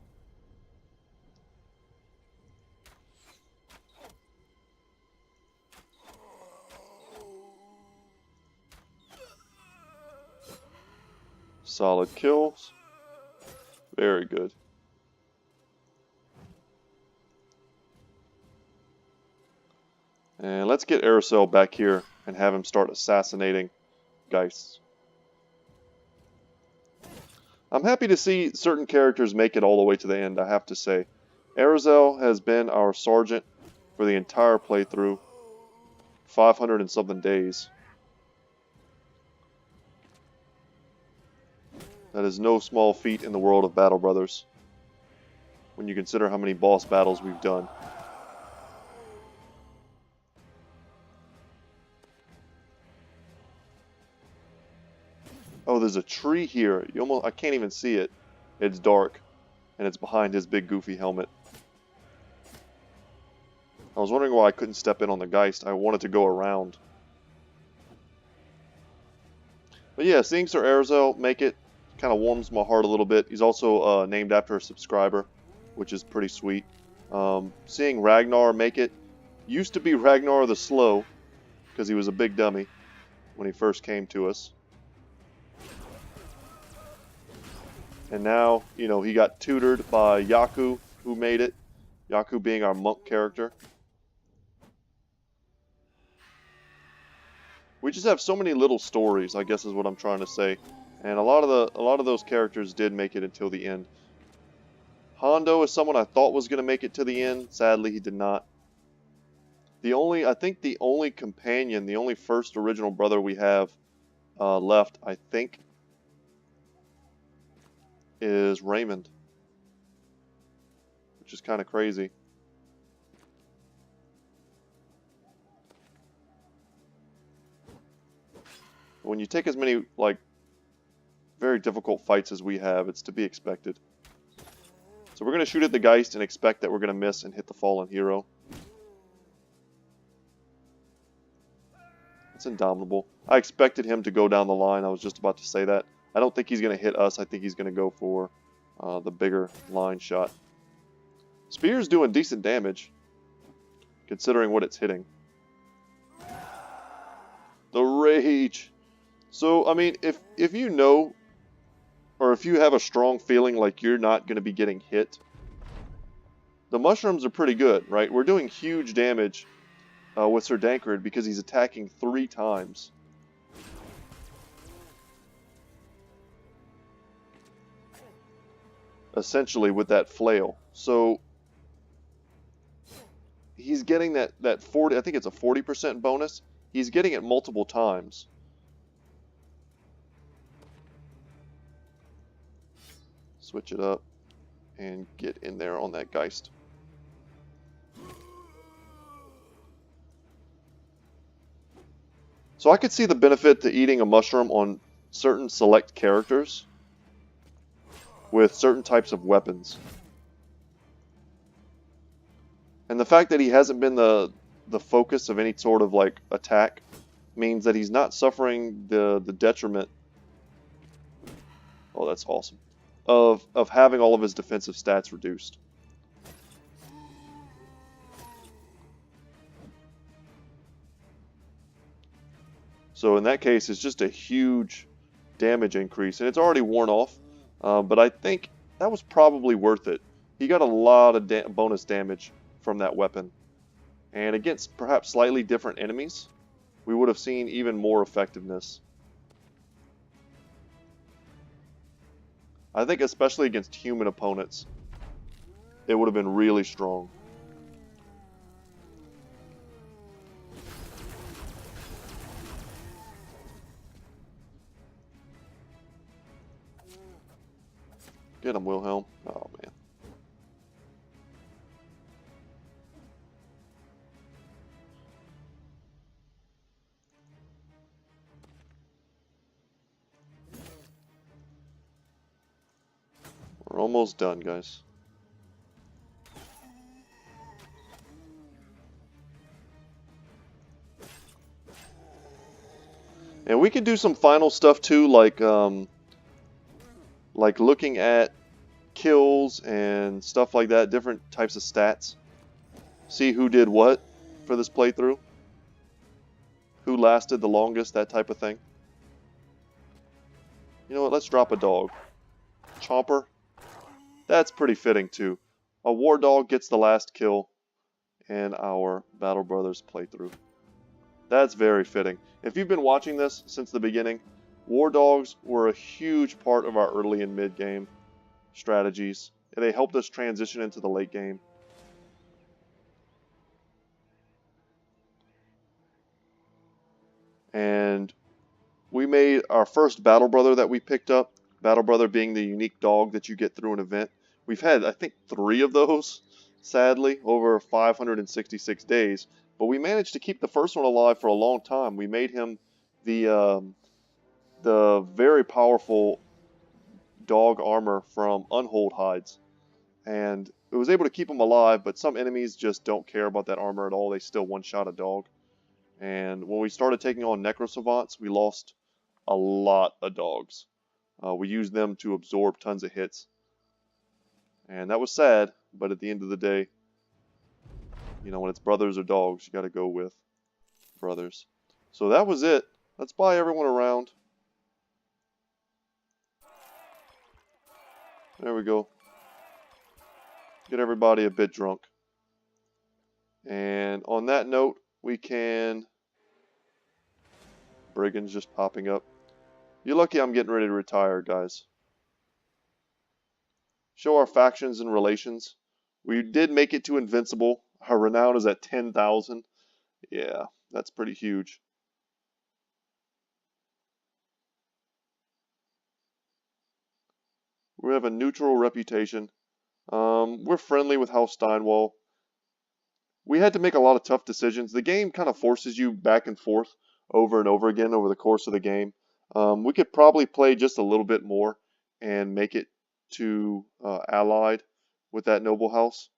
A: Solid kills. Very good. And let's get Aerosol back here and have him start assassinating Geists. I'm happy to see certain characters make it all the way to the end, I have to say. Aerosol has been our sergeant for the entire playthrough. 500 and something days. That is no small feat in the world of Battle Brothers, when you consider how many boss battles we've done. Oh, there's a tree here. I can't even see it. It's dark, and it's behind his big goofy helmet. I was wondering why I couldn't step in on the Geist. I wanted to go around. But yeah, seeing Sir Aerosol make it kind of warms my heart a little bit. He's also named after a subscriber, which is pretty sweet. Seeing Ragnar make it, used to be Ragnar the Slow, because he was a big dummy when he first came to us. And now, you know, he got tutored by Yaku, who made it. Yaku being our monk character. We just have so many little stories, I guess is what I'm trying to say. And a lot of those characters did make it until the end. Hondo is someone I thought was going to make it to the end. Sadly, he did not. I think the only companion, the only first original brother we have left, I think, is Raymond, which is kind of crazy. When you take as many, like, very difficult fights as we have, it's to be expected. So we're going to shoot at the Geist and expect that we're going to miss and hit the fallen hero. It's indomitable. I expected him to go down the line. I was just about to say that. I don't think he's going to hit us. I think he's going to go for the bigger line shot. Spear's doing decent damage, considering what it's hitting. The rage. So, I mean, if you know, or if you have a strong feeling like you're not going to be getting hit, the mushrooms are pretty good, right? We're doing huge damage with Sir Dankard because he's attacking 3 times. Essentially with that flail. So he's getting that 40, I think it's a 40% bonus. He's getting it multiple times. Switch it up and get in there on that Geist. So I could see the benefit to eating a mushroom on certain select characters with certain types of weapons. And the fact that he hasn't been the focus of any sort of like attack means that he's not suffering the detriment. Oh, that's awesome. Of having all of his defensive stats reduced. So in that case, it's just a huge damage increase, and it's already worn off. But I think that was probably worth it. He got a lot of bonus damage from that weapon. And against perhaps slightly different enemies, we would have seen even more effectiveness. I think especially against human opponents, it would have been really strong. Get him, Wilhelm. Oh, man. Almost done, guys. And we can do some final stuff too, like looking at kills and stuff like that, different types of stats. See who did what for this playthrough, who lasted the longest, that type of thing. You know what, let's drop a dog. Chomper. That's pretty fitting too. A war dog gets the last kill in our Battle Brothers playthrough. That's very fitting. If you've been watching this since the beginning, war dogs were a huge part of our early and mid game strategies, and they helped us transition into the late game. And we made our first Battle Brother that we picked up, Battle Brother being the unique dog that you get through an event. We've had, I think, 3 of those, sadly, over 566 days. But we managed to keep the first one alive for a long time. We made him the very powerful dog armor from Unhold hides. And it was able to keep him alive, but some enemies just don't care about that armor at all. They still one-shot a dog. And when we started taking on Necro Savants, we lost a lot of dogs. We used them to absorb tons of hits. And that was sad, but at the end of the day, you know, when it's brothers or dogs, you got to go with brothers. So that was it. Let's buy everyone around. There we go. Get everybody a bit drunk. And on that note, we can... Brigands just popping up. You're lucky I'm getting ready to retire, guys. Show our factions and relations. We did make it to Invincible. Our renown is at 10,000. Yeah, that's pretty huge. We have a neutral reputation. We're friendly with House Steinwall. We had to make a lot of tough decisions. The game kind of forces you back and forth over and over again over the course of the game. We could probably play just a little bit more and make it to allied with that noble house.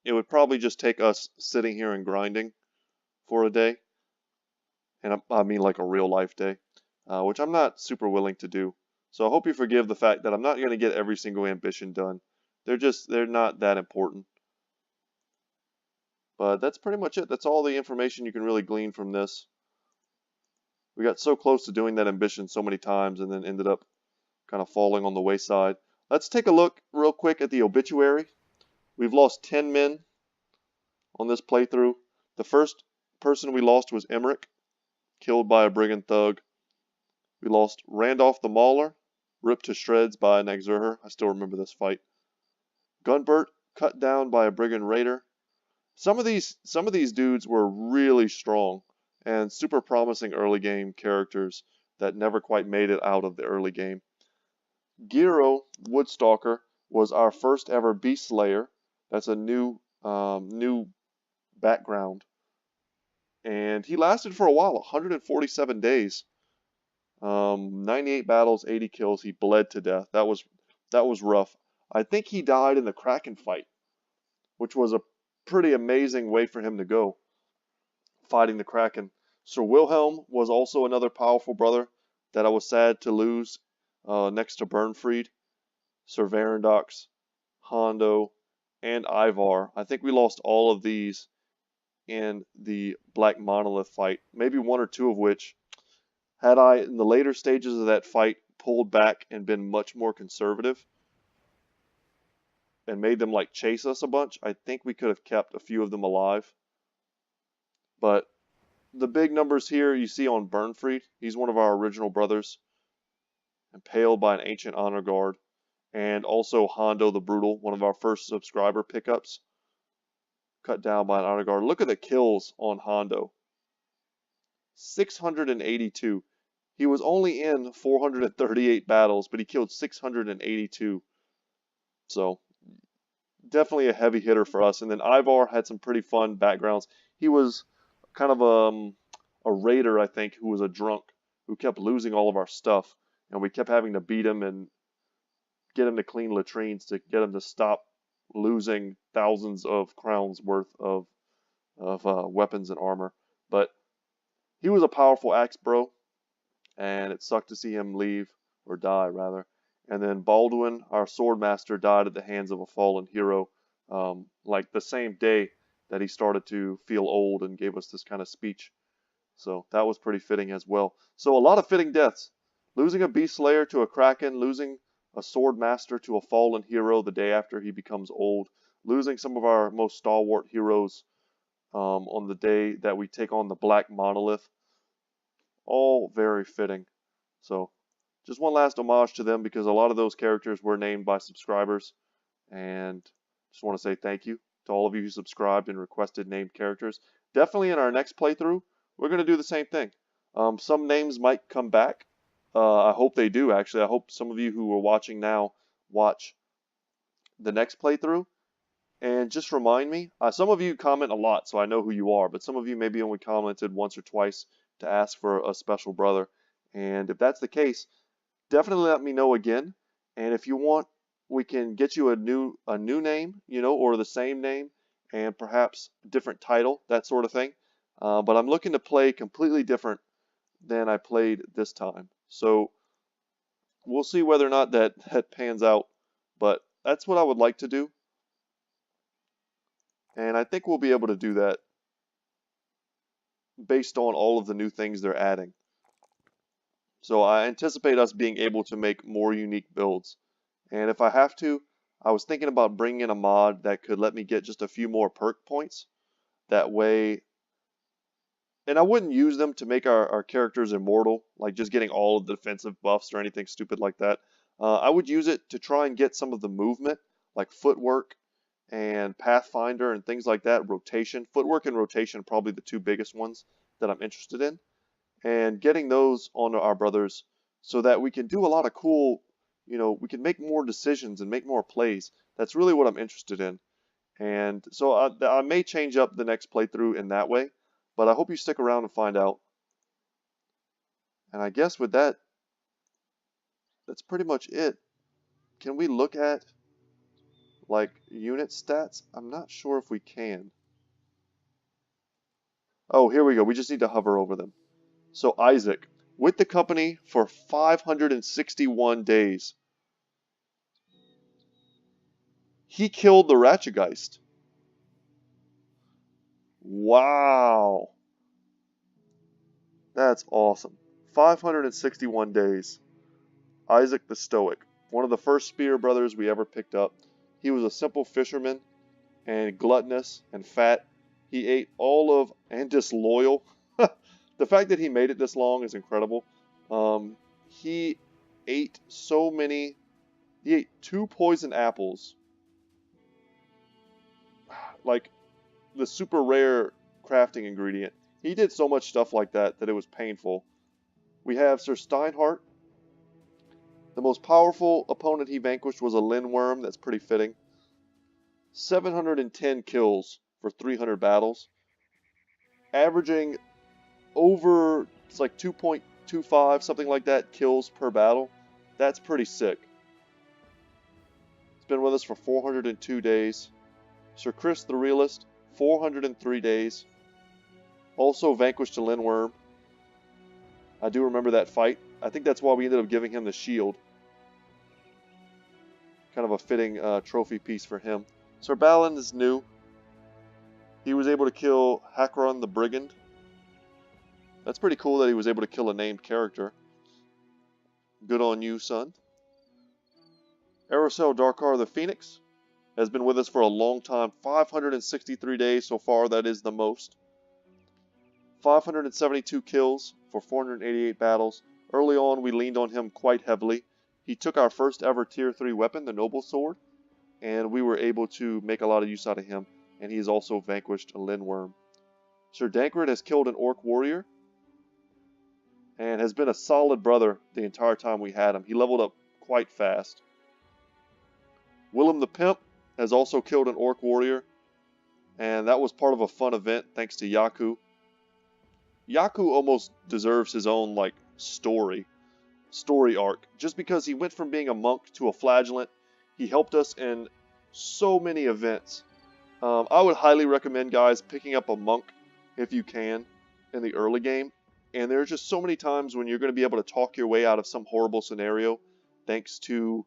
A: It would probably just take us sitting here and grinding for a day. And I mean like a real life day, which I'm not super willing to do. So I hope you forgive the fact that I'm not going to get every single ambition done. They're not that important. But that's pretty much it. That's all the information you can really glean from this. We got so close to doing that ambition so many times and then ended up kind of falling on the wayside. Let's take a look real quick at the obituary. We've lost 10 men on this playthrough. The first person we lost was Emmerich, killed by a brigand thug. We lost Randolph the Mauler, ripped to shreds by an Exerher. I still remember this fight. Gunbert, cut down by a brigand raider. Some of these dudes were really strong and super promising early game characters that never quite made it out of the early game. Giro Woodstalker was our first ever Beast Slayer. That's a new background. And he lasted for a while, 147 days. 98 battles, 80 kills. He bled to death. That was rough. I think he died in the Kraken fight, which was a pretty amazing way for him to go, fighting the Kraken. Sir Wilhelm was also another powerful brother that I was sad to lose next to Bernfried, Sir Varandox, Hondo, and Ivar. I think we lost all of these in the Black Monolith fight, maybe 1 or 2 of which, had I, in the later stages of that fight, pulled back and been much more conservative and made them like chase us a bunch, I think we could have kept a few of them alive. But the big numbers here you see on Bernfried. He's one of our original brothers, impaled by an ancient honor guard, and also Hondo the Brutal, one of our first subscriber pickups, cut down by an honor guard. Look at the kills on Hondo. 682. He was only in 438 battles, but he killed 682. So definitely a heavy hitter for us. And then Ivar had some pretty fun backgrounds. He was kind of a raider, I think, who was a drunk, who kept losing all of our stuff. And we kept having to beat him and get him to clean latrines to get him to stop losing thousands of crowns worth of weapons and armor. But he was a powerful axe bro, and it sucked to see him leave, or die rather. And then Baldwin, our sword master, died at the hands of a fallen hero, like the same day that he started to feel old and gave us this kind of speech. So that was pretty fitting as well. So a lot of fitting deaths. Losing a beast slayer to a kraken, losing a sword master to a fallen hero the day after he becomes old, losing some of our most stalwart heroes on the day that we take on the Black Monolith. All very fitting. So just one last homage to them, because a lot of those characters were named by subscribers, and just want to say thank you to all of you who subscribed and requested named characters. Definitely in our next playthrough, we're going to do the same thing. Some names might come back. I hope they do, actually. I hope some of you who are watching now watch the next playthrough. And just remind me, some of you comment a lot, so I know who you are, but some of you maybe only commented once or twice to ask for a special brother. And if that's the case, definitely let me know again. And if you want, we can get you a new name, or the same name, and perhaps a different title, that sort of thing. But I'm looking to play completely different than I played this time. So we'll see whether or not that pans out. But that's what I would like to do. And I think we'll be able to do that based on all of the new things they're adding. So I anticipate us being able to make more unique builds. And if I have to, I was thinking about bringing in a mod that could let me get just a few more perk points. That way, and I wouldn't use them to make our characters immortal, like just getting all of the defensive buffs or anything stupid like that. I would use it to try and get some of the movement, like footwork and Pathfinder and things like that, rotation. Footwork and rotation are probably the two biggest ones that I'm interested in. And getting those onto our brothers so that we can do a lot of cool, we can make more decisions and make more plays. That's really what I'm interested in. And so I may change up the next playthrough in that way, but I hope you stick around and find out. And I guess with that, that's pretty much it. Can we look at like unit stats? I'm not sure if we can. Oh, here we go. We just need to hover over them. So Isaac, with the company for 561 days. He killed the Ratchageist. Wow. That's awesome. 561 days. Isaac the Stoic, one of the first spear brothers we ever picked up. He was a simple fisherman and gluttonous and fat. He ate all of, and disloyal. The fact that he made it this long is incredible. He ate so many, he ate 2 poison apples. Like the super rare crafting ingredient. He did so much stuff like that that it was painful. We have Sir Steinhardt. The most powerful opponent he vanquished was a Lindworm. That's pretty fitting. 710 kills for 300 battles. Averaging over, it's like 2.25, something like that, kills per battle. That's pretty sick. He's been with us for 402 days. Sir Chris the Realist, 403 days. Also vanquished a Lindworm. I do remember that fight. I think that's why we ended up giving him the shield. Kind of a fitting trophy piece for him. Sir Ballon is new. He was able to kill Hakron the Brigand. That's pretty cool that he was able to kill a named character. Good on you, son. Aerosel Darkar the Phoenix has been with us for a long time. 563 days so far, that is the most. 572 kills for 488 battles. Early on, we leaned on him quite heavily. He took our first ever Tier 3 weapon, the Noble Sword, and we were able to make a lot of use out of him, and he has also vanquished a Lindworm. Sir Dankred has killed an Orc Warrior, and has been a solid brother the entire time we had him. He leveled up quite fast. Willem the Pimp has also killed an Orc Warrior, and that was part of a fun event thanks to Yaku. Yaku almost deserves his own, story. story arc. Just because he went from being a monk to a flagellant, he helped us in so many events. I would highly recommend, guys, picking up a monk if you can in the early game. And there's just so many times when you're going to be able to talk your way out of some horrible scenario thanks to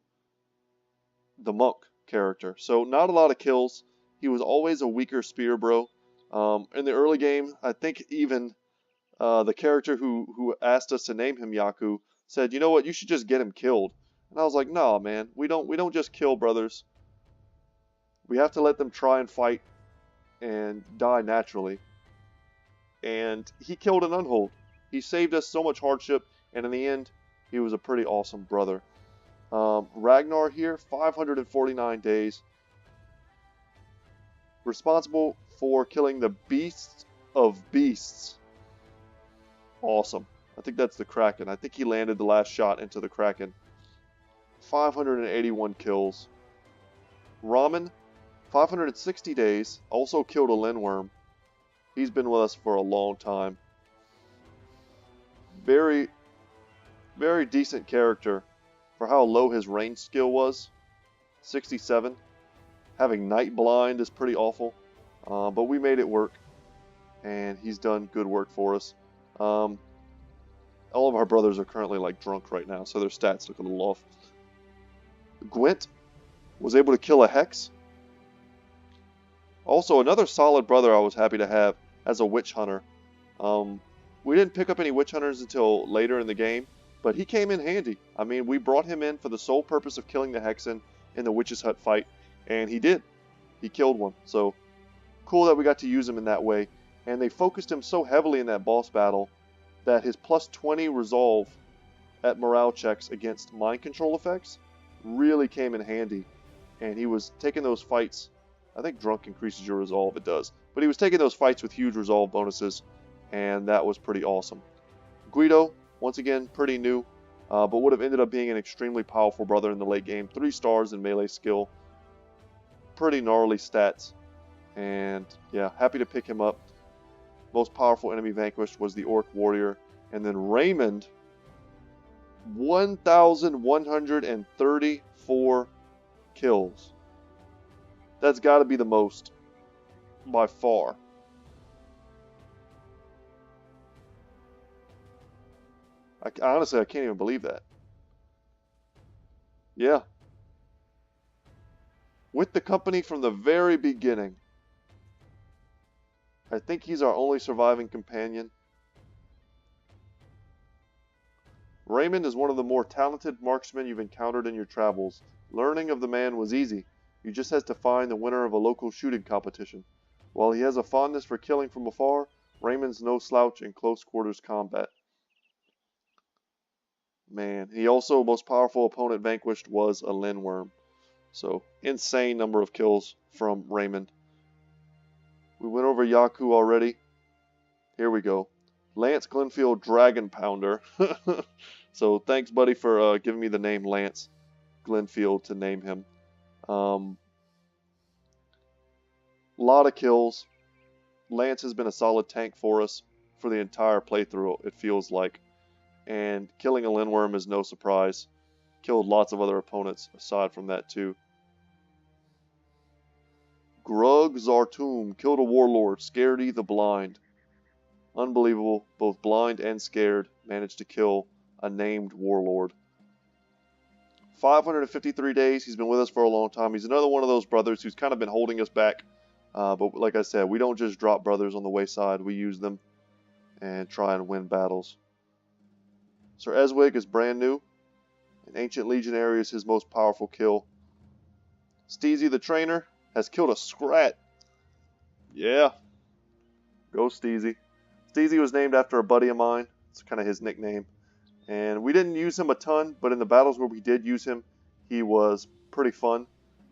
A: the monk character. So not a lot of kills. He was always a weaker spear bro. In the early game, I think even the character who asked us to name him Yaku said, "You know what? You should just get him killed." And I was like, "Nah, man. We don't just kill brothers. We have to let them try and fight and die naturally." And he killed an unhold. He saved us so much hardship, and in the end, he was a pretty awesome brother. Ragnar here, 549 days. Responsible for killing the beasts of beasts. Awesome. I think that's the Kraken. I think he landed the last shot into the Kraken. 581 kills. Ramen, 560 days. Also killed a Lindworm. He's been with us for a long time. Very, very decent character for how low his range skill was. 67. Having Night Blind is pretty awful. But we made it work. And he's done good work for us. All of our brothers are currently like drunk right now, so their stats look a little off. Gwent was able to kill a Hex. Also, another solid brother I was happy to have as a Witch Hunter. We didn't pick up any Witch Hunters until later in the game, but he came in handy. I mean, we brought him in for the sole purpose of killing the Hexen in the Witch's Hut fight, and he did. He killed one, so cool that we got to use him in that way. And they focused him so heavily in that boss battle that his plus 20 resolve at morale checks against mind control effects really came in handy. And he was taking those fights. I think drunk increases your resolve, it does. But he was taking those fights with huge resolve bonuses, and that was pretty awesome. Guido, once again, pretty new, but would have ended up being an extremely powerful brother in the late game. 3 stars in melee skill. Pretty gnarly stats. And yeah, happy to pick him up. Most powerful enemy vanquished was the Orc Warrior. And then Raymond, 1,134 kills. That's got to be the most by far. Honestly, I can't even believe that. Yeah. With the company from the very beginning. I think he's our only surviving companion. Raymond is one of the more talented marksmen you've encountered in your travels. Learning of the man was easy. You just had to find the winner of a local shooting competition. While he has a fondness for killing from afar, Raymond's no slouch in close quarters combat. Man, he also, most powerful opponent vanquished was a Lindworm. So, insane number of kills from Raymond. We went over Yaku already. Here we go. Lance Glenfield Dragon Pounder. So, thanks, buddy, for giving me the name Lance Glenfield to name him. Lot of kills. Lance has been a solid tank for us for the entire playthrough, it feels like. And killing a Lindworm is no surprise. Killed lots of other opponents aside from that too. Grug Zartum killed a warlord, Scaredy the Blind. Unbelievable, both blind and scared managed to kill a named warlord. 553 days, he's been with us for a long time. He's another one of those brothers who's kind of been holding us back. But like I said, we don't just drop brothers on the wayside. We use them and try and win battles. Sir Eswig is brand new. An Ancient Legionary is his most powerful kill. Steezy the Trainer has killed a Scrat. Yeah. Go Steezy. Steezy was named after a buddy of mine. It's kind of his nickname. And we didn't use him a ton, but in the battles where we did use him, he was pretty fun.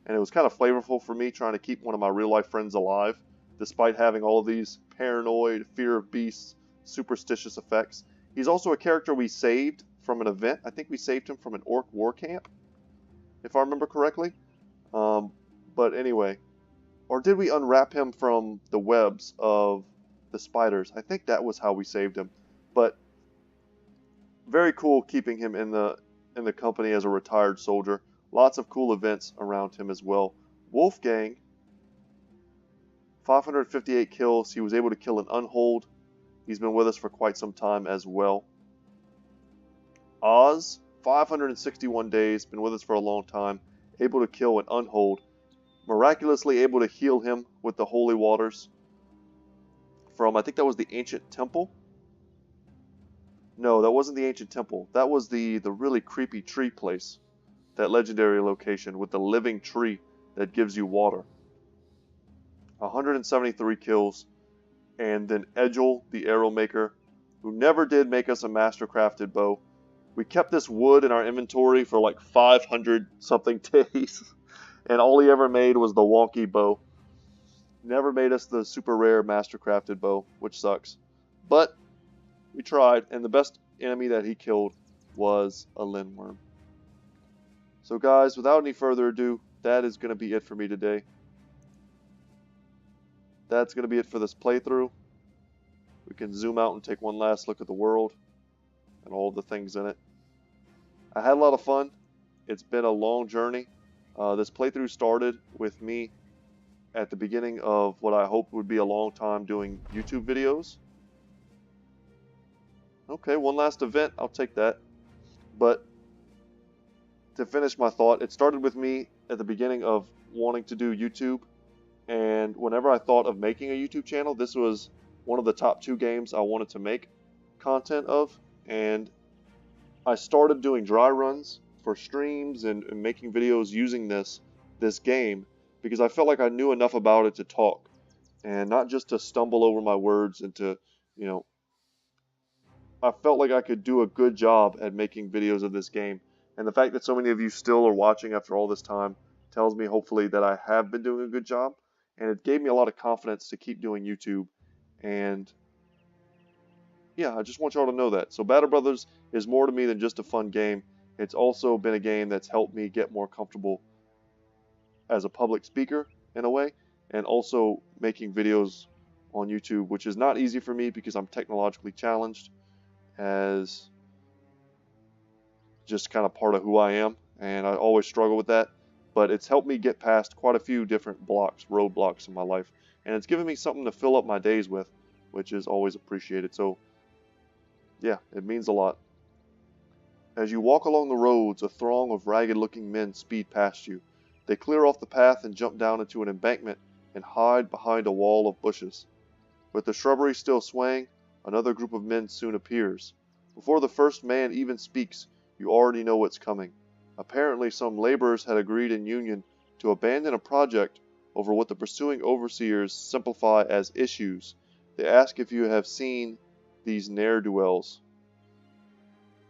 A: And it was kind of flavorful for me trying to keep one of my real-life friends alive, despite having all these paranoid, fear of beasts, superstitious effects. He's also a character we saved from an event. I think we saved him from an Orc war camp, if I remember correctly. But anyway, or did we unwrap him from the webs of the spiders? I think that was how we saved him. But very cool keeping him in the company as a retired soldier. Lots of cool events around him as well. Wolfgang, 558 kills. He was able to kill an unhold. He's been with us for quite some time as well. Oz, 561 days, been with us for a long time, able to kill an unhold. Miraculously able to heal him with the holy waters from, I think that was the ancient temple. No, that wasn't the ancient temple. That was the really creepy tree place. That legendary location with the living tree that gives you water. 173 kills. And then Edgel, the arrow maker, who never did make us a master-crafted bow. We kept this wood in our inventory for like 500 something days. And all he ever made was the wonky bow. Never made us the super rare master-crafted bow, which sucks. But we tried, and the best enemy that he killed was a lindworm. So guys, without any further ado, that is going to be it for me today. That's going to be it for this playthrough. We can zoom out and take one last look at the world and all the things in it. I had a lot of fun. It's been a long journey. This playthrough started with me at the beginning of what I hoped would be a long time doing YouTube videos. Okay, one last event, I'll take that. But to finish my thought, it started with me at the beginning of wanting to do YouTube. And whenever I thought of making a YouTube channel, this was one of the top 2 games I wanted to make content of. And I started doing dry runs for streams and making videos using this game because I felt like I knew enough about it to talk and not just to stumble over my words and to, you know, I felt like I could do a good job at making videos of this game. And the fact that so many of you still are watching after all this time tells me hopefully that I have been doing a good job. And it gave me a lot of confidence to keep doing YouTube. And yeah, I just want y'all to know that. So Battle Brothers is more to me than just a fun game. It's also been a game that's helped me get more comfortable as a public speaker in a way. And also making videos on YouTube, which is not easy for me because I'm technologically challenged as just kind of part of who I am. And I always struggle with that. But it's helped me get past quite a few different roadblocks in my life. And it's given me something to fill up my days with, which is always appreciated. So, yeah, it means a lot. As you walk along the roads, a throng of ragged-looking men speed past you. They clear off the path and jump down into an embankment and hide behind a wall of bushes. With the shrubbery still swaying, another group of men soon appears. Before the first man even speaks, you already know what's coming. Apparently, some laborers had agreed in union to abandon a project over what the pursuing overseers simplify as issues. They ask if you have seen these ne'er-do-wells.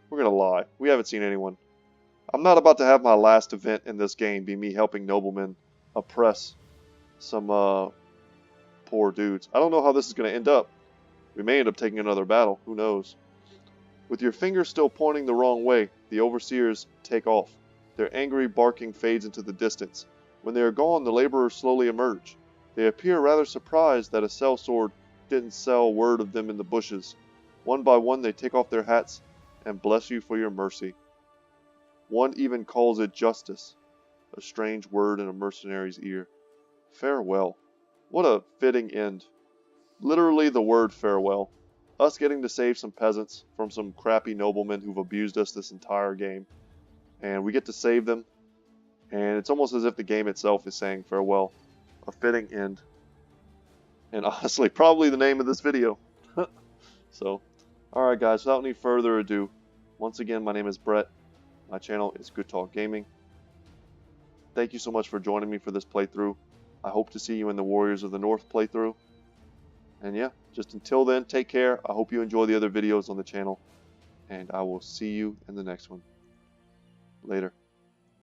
A: We're going to lie. We haven't seen anyone. I'm not about to have my last event in this game be me helping noblemen oppress some poor dudes. I don't know how this is going to end up. We may end up taking another battle. Who knows? With your finger still pointing the wrong way, the overseers take off. Their angry barking fades into the distance. When they are gone, the laborers slowly emerge. They appear rather surprised that a sellsword didn't sell word of them in the bushes. One by one, they take off their hats and bless you for your mercy. One even calls it justice, a strange word in a mercenary's ear. Farewell. What a fitting end. Literally the word farewell. Us getting to save some peasants from some crappy noblemen who've abused us this entire game. And we get to save them. And it's almost as if the game itself is saying farewell. A fitting end. And honestly, probably the name of this video. So, alright guys, without any further ado, once again, my name is Brett. My channel is Good Talk Gaming. Thank you so much for joining me for this playthrough. I hope to see you in the Warriors of the North playthrough. And yeah, just until then, take care. I hope you enjoy the other videos on the channel. And I will see you in the next one. Later.